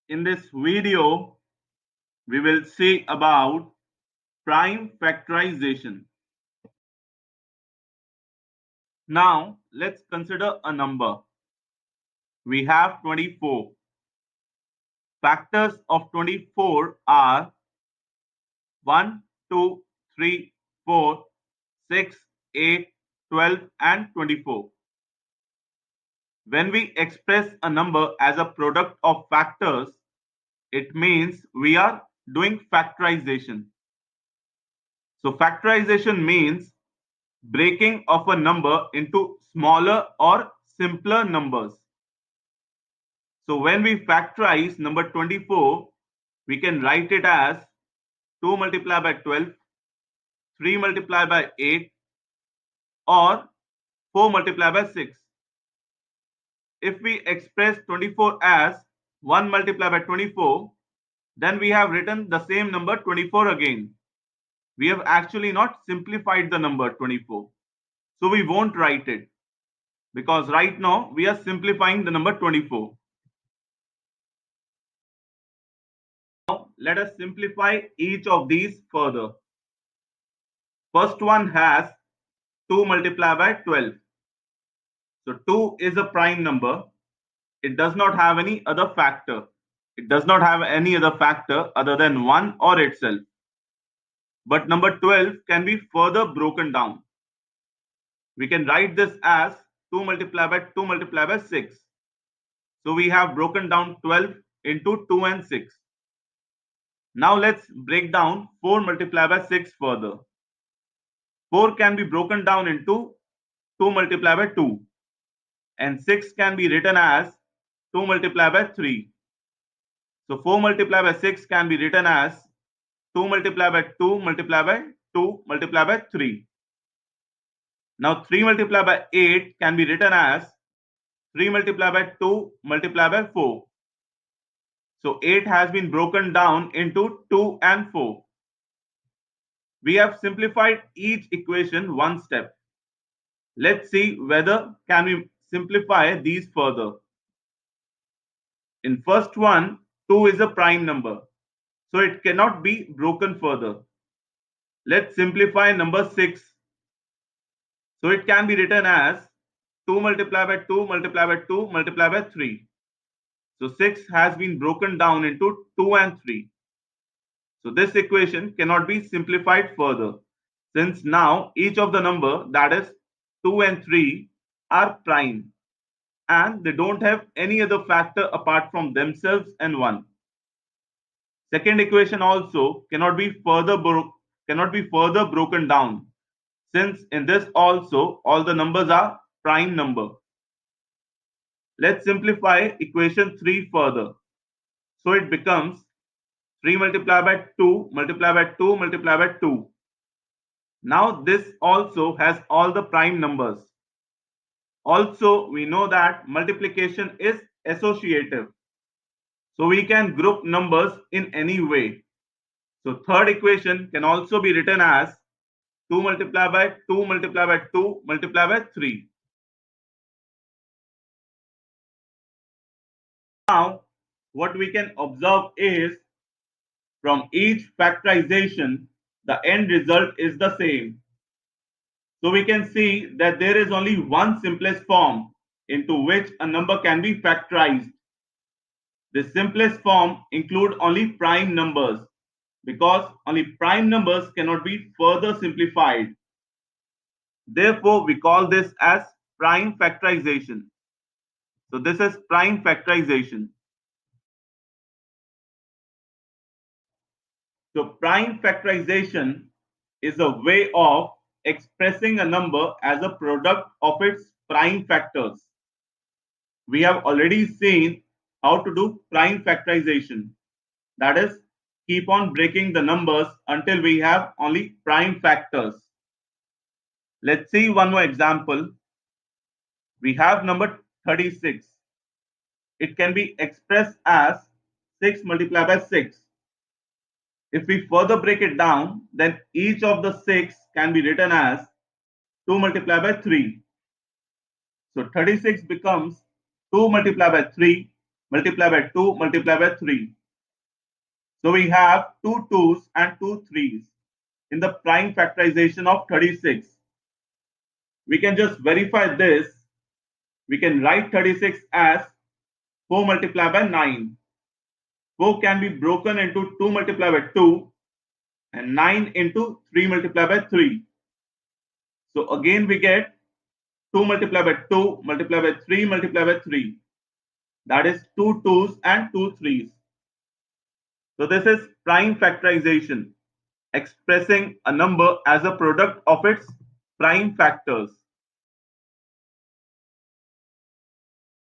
In this video, we will see about prime factorization. Now, let's consider a number. We have 24. Factors of 24 are 1, 2, 3, 4, 6, 8, 12, and 24. When we express a number as a product of factors, it means we are doing factorization. So factorization means breaking of a number into smaller or simpler numbers. So when we factorize number 24, we can write it as 2 multiplied by 12, 3 multiplied by 8, or 4 multiplied by 6. If we express 24 as 1 multiplied by 24, then we have written the same number 24 again. We have actually not simplified the number 24. So we won't write it, because right now we are simplifying the number 24. Now let us simplify each of these further. First one has 2 multiplied by 12. So 2 is a prime number. It does not have any other factor. It does not have any other factor other than 1 or itself. But number 12 can be further broken down. We can write this as 2 multiplied by 2 multiplied by 6. So we have broken down 12 into 2 and 6. Now let's break down 4 multiplied by 6 further. 4 can be broken down into 2 multiplied by 2. And 6 can be written as 2 multiplied by 3. So 4 multiplied by 6 can be written as 2 multiplied by 2 multiplied by 2 multiplied by 3. Now 3 multiplied by 8 can be written as 3 multiplied by 2 multiplied by 4. So 8 has been broken down into 2 and 4. We have simplified each equation one step. Let's see whether can we simplify these further. In first one, 2 is a prime number, so it cannot be broken further. Let's simplify number 6. So it can be written as 2 multiplied by 2 multiplied by 2 multiplied by 3. So 6 has been broken down into 2 and 3. So this equation cannot be simplified further, since now each of the number, that is 2 and 3, are prime and they don't have any other factor apart from themselves and 1. Second equation also cannot be further broken down, since in this also all the numbers are prime number. Let's simplify equation 3 further. So it becomes 3 multiplied by 2 multiplied by 2 multiplied by 2. Now this also has all the prime numbers. Also, we know that multiplication is associative. So we can group numbers in any way. So third equation can also be written as 2 multiplied by 2 multiplied by 2 multiplied by 3. Now, what we can observe is from each factorization, the end result is the same. So we can see that there is only one simplest form into which a number can be factorized. The simplest form include only prime numbers, because only prime numbers cannot be further simplified. Therefore, we call this as prime factorization. So this is prime factorization. So prime factorization is a way of expressing a number as a product of its prime factors. We have already seen how to do prime factorization. That is, keep on breaking the numbers until we have only prime factors. Let's see one more example. We have number 36. It can be expressed as 6 multiplied by 6. If we further break it down, then each of the 6 can be written as 2 multiplied by 3. So 36 becomes 2 multiplied by 3 multiply by 2, multiply by 3. So we have 2 2s and 2 3s in the prime factorization of 36. We can just verify this. We can write 36 as 4 multiplied by 9. 4 can be broken into 2 multiplied by 2 and 9 into 3 multiplied by 3. So again we get 2 multiplied by 2 multiplied by 3 multiplied by 3. That is 2 2s and 2 3s. So this is prime factorization, expressing a number as a product of its prime factors.